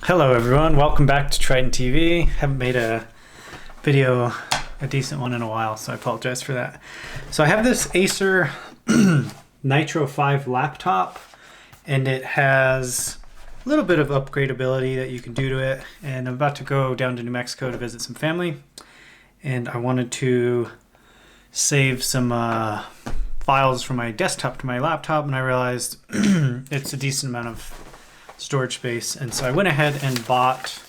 Hello everyone, welcome back to TritonTv. Haven't made a video, a decent one in a while, so I apologize for that. So I have this Acer Nitro 5 laptop, and it has a little bit of upgradability that you can do to it. And I'm about to go down to New Mexico to visit some family, and I wanted to save some files from my desktop to my laptop, and I realized it's a decent amount of storage space, and so I went ahead and bought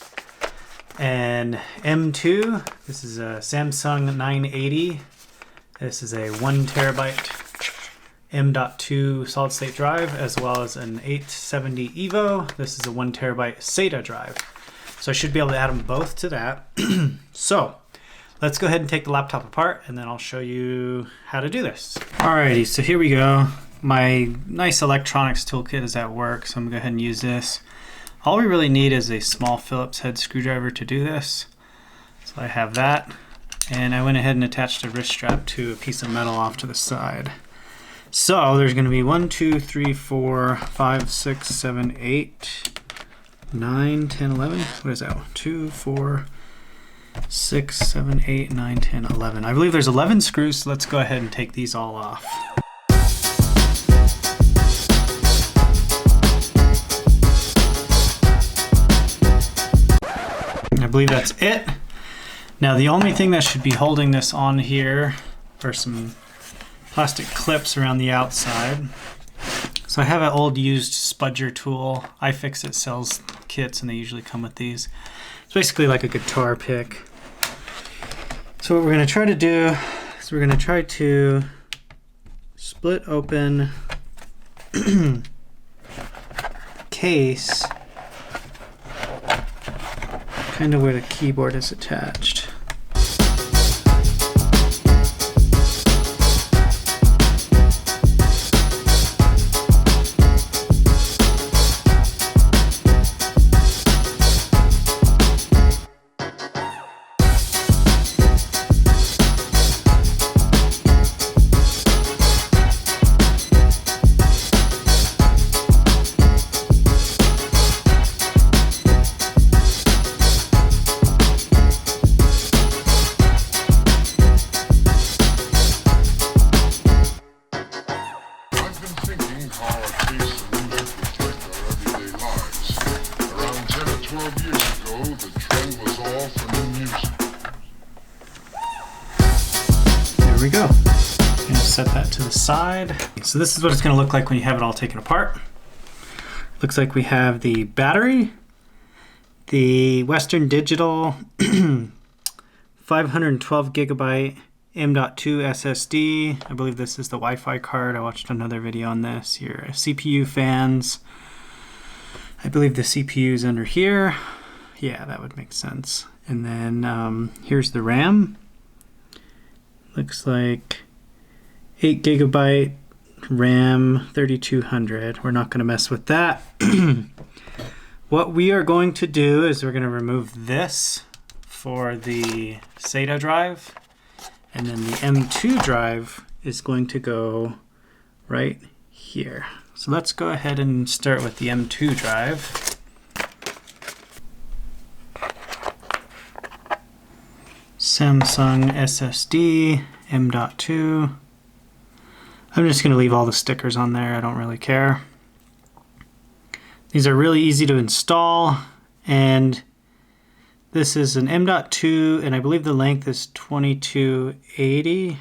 an M.2. This is a Samsung 980. This is a 1 terabyte M.2 solid state drive, as well as an 870 Evo. This is a 1 terabyte SATA drive. So I should be able to add them both to that. So let's go ahead and take the laptop apart, and then I'll show you how to do this. Alrighty, so here we go. My nice electronics toolkit is at work, so I'm gonna go ahead and use this. All we really need is a small Phillips head screwdriver to do this. So I have that, and I went ahead and attached a wrist strap to a piece of metal off to the side. So there's gonna be 1, 2, 3, 4, 5, 6, 7, 8, 9, 10, 11. What is that? 2, 4, 6, 7, 8, 9, 10, 11. I believe there's 11 screws, so let's go ahead and take these all off. I believe that's it. Now the only thing that should be holding this on here are some plastic clips around the outside. So I have an old used spudger tool. iFixit sells kits and they usually come with these. It's basically like a guitar pick. So what we're going to try to do is we're going to try to split open case kind of where the keyboard is attached. There we go. I'm gonna set that to the side. So this is what it's gonna look like when you have it all taken apart. Looks like we have the battery, the Western Digital 512 gigabyte M.2 SSD. I believe this is the Wi-Fi card. I watched another video on this. Your CPU fans. I believe the CPU is under here. Yeah, that would make sense. And then here's the RAM. Looks like 8 gigabyte RAM, 3200. We're not going to mess with that. What we are going to do is we're going to remove this for the SATA drive, and then the M.2 drive is going to go right here. So let's go ahead and start with the M.2 drive. Samsung SSD, M.2. I'm just going to leave all the stickers on there. I don't really care. These are really easy to install, and this is an M.2, and I believe the length is 2280.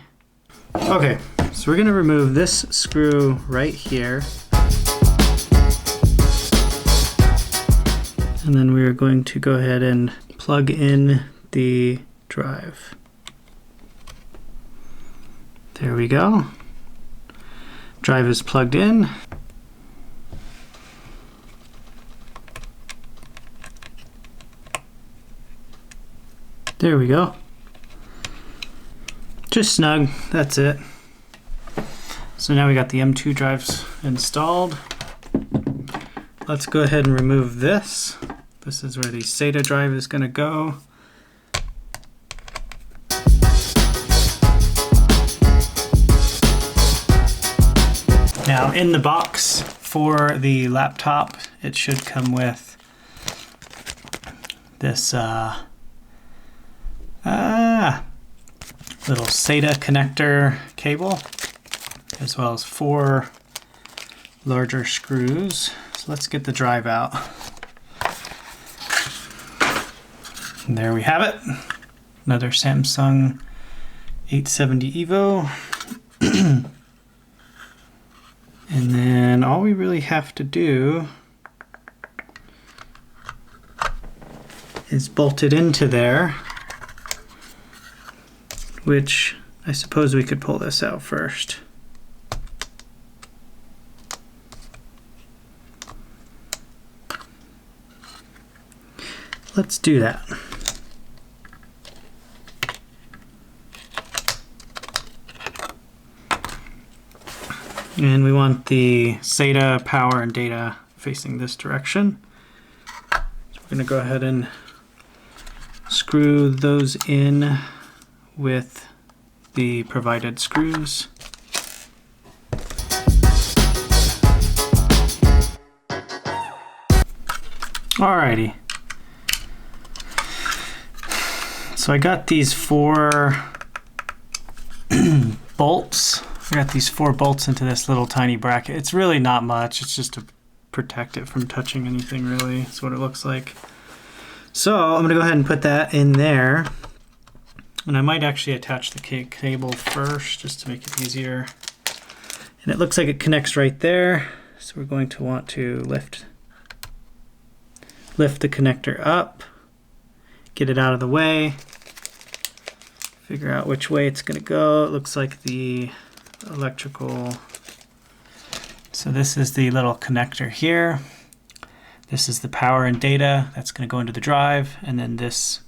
Okay, so we're going to remove this screw right here. And then we are going to go ahead and plug in the drive. There we go. Drive is plugged in. There we go. Just snug, that's it. So now we got the M.2 drives installed. Let's go ahead and remove this. This is where the SATA drive is going to go. Now in the box for the laptop, it should come with this little SATA connector cable, as well as 4 larger screws. So let's get the drive out. And there we have it. Another Samsung 870 Evo. And then all we really have to do is bolt it into there, which I suppose we could pull this out first. Let's do that. And we want the SATA power and data facing this direction. So we're going to go ahead and screw those in with the provided screws. Alrighty. So I got these 4 bolts. I got these 4 bolts into this little tiny bracket. It's really not much. It's just to protect it from touching anything, really. That's what it looks like. So I'm going to go ahead and put that in there. And I might actually attach the cable first just to make it easier. And it looks like it connects right there. So we're going to want to lift the connector up, get it out of the way, figure out which way it's going to go. It looks like the electrical. So this is the little connector here. This is the power and data that's going to go into the drive, and then this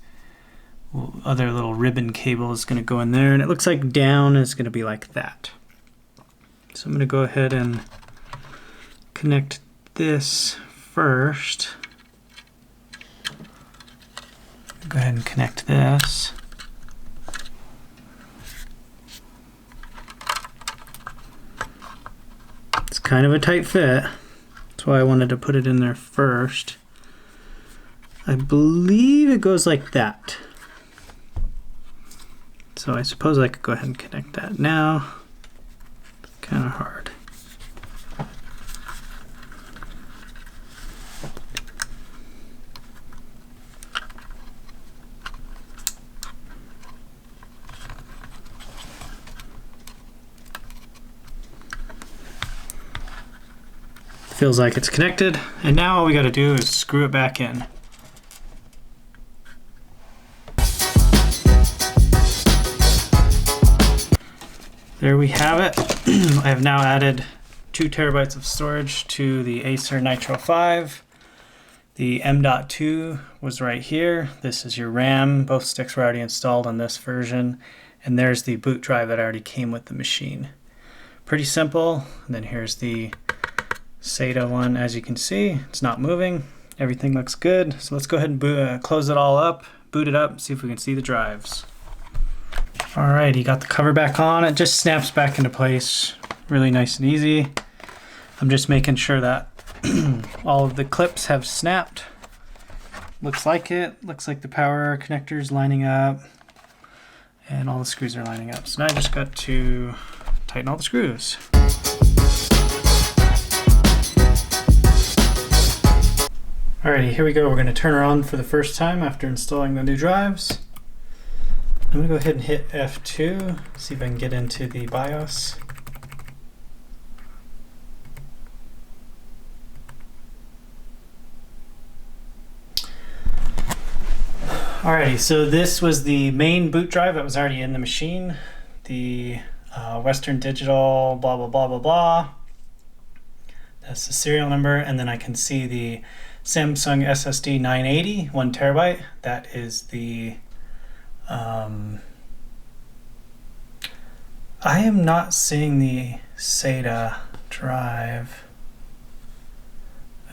other little ribbon cable is going to go in there, and it looks like down is going to be like that. So I'm going to go ahead and connect this first. Go ahead and connect this. It's kind of a tight fit. That's why I wanted to put it in there first. I believe it goes like that. So I suppose I could go ahead and connect that now. It's kind of hard. Feels like it's connected, and now all we got to do is screw it back in. There we have it. I have now added 2 terabytes of storage to the Acer Nitro 5. The M.2 was right here. This is your RAM. Both sticks were already installed on this version. And there's the boot drive that already came with the machine. Pretty simple. And then here's the SATA one. As you can see, it's not moving. Everything looks good. So let's go ahead and close it all up, boot it up, see if we can see the drives. Alright, you got the cover back on. It just snaps back into place. Really nice and easy. I'm just making sure that all of the clips have snapped. Looks like it. Looks like the power connector's lining up. And all the screws are lining up. So now I just got to tighten all the screws. Alrighty, here we go. We're going to turn her on for the first time after installing the new drives. I'm going to go ahead and hit F2, see if I can get into the BIOS. Alrighty, so this was the main boot drive that was already in the machine. The Western Digital blah blah blah blah blah. That's the serial number, and then I can see the Samsung SSD 980, 1 terabyte. That is the I am not seeing the SATA drive.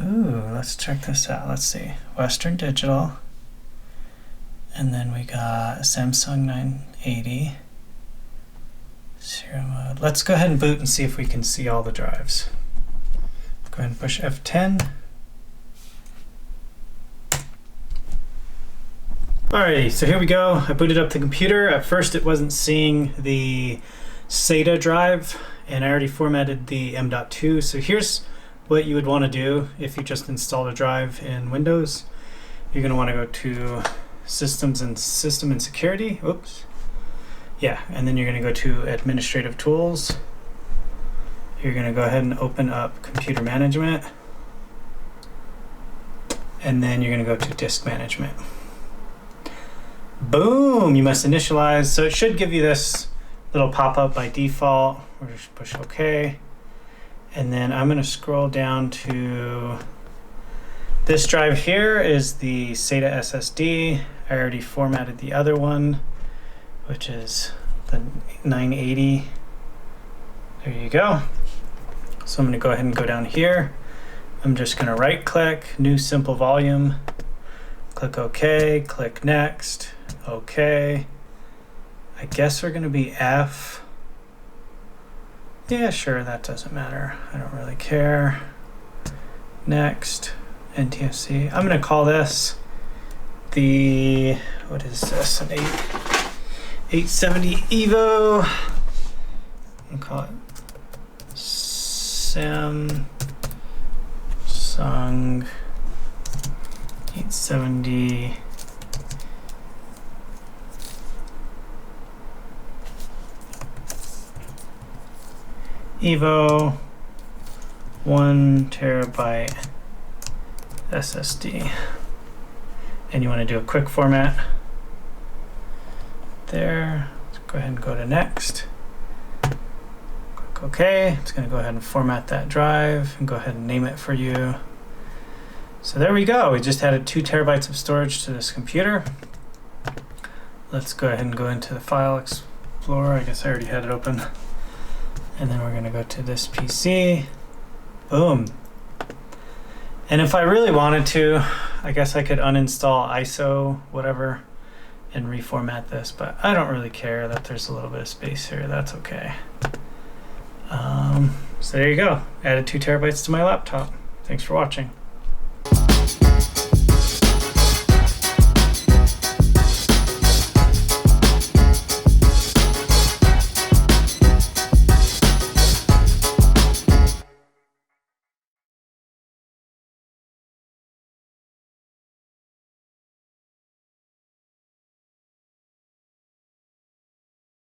Ooh, let's check this out. Let's see. Western Digital. And then we got Samsung 980. Serial mode. Let's go ahead and boot and see if we can see all the drives. Go ahead and push F10. Alrighty, so here we go. I booted up the computer. At first it wasn't seeing the SATA drive, and I already formatted the M.2. So here's what you would want to do if you just installed a drive in Windows. You're going to want to go to Systems and System and Security. Oops. Yeah, and then you're going to go to Administrative Tools. You're going to go ahead and open up Computer Management. And then you're going to go to Disk Management. Boom! You must initialize. So it should give you this little pop-up by default. We're just push OK. And then I'm going to scroll down to this drive here is the Sata SSD. I already formatted the other one, which is the 980. There you go. So I'm going to go ahead and go down here. I'm just going to right click, New Simple Volume. Click OK, click Next, OK. I guess we're going to be F. Yeah, sure, that doesn't matter. I don't really care. Next, NTFC. I'm going to call this the, what is this, an 870 Evo. I'm going to call it Samsung 870 Evo 1 terabyte SSD. And you want to do a quick format there. Let's go ahead and go to next. Click OK. It's going to go ahead and format that drive and go ahead and name it for you. So there we go. We just added 2 terabytes of storage to this computer. Let's go ahead and go into the File Explorer. I guess I already had it open. And then we're going to go to this PC. Boom. And if I really wanted to, I guess I could uninstall ISO, whatever, and reformat this. But I don't really care that there's a little bit of space here. That's okay. So there you go. Added 2 terabytes to my laptop. Thanks for watching.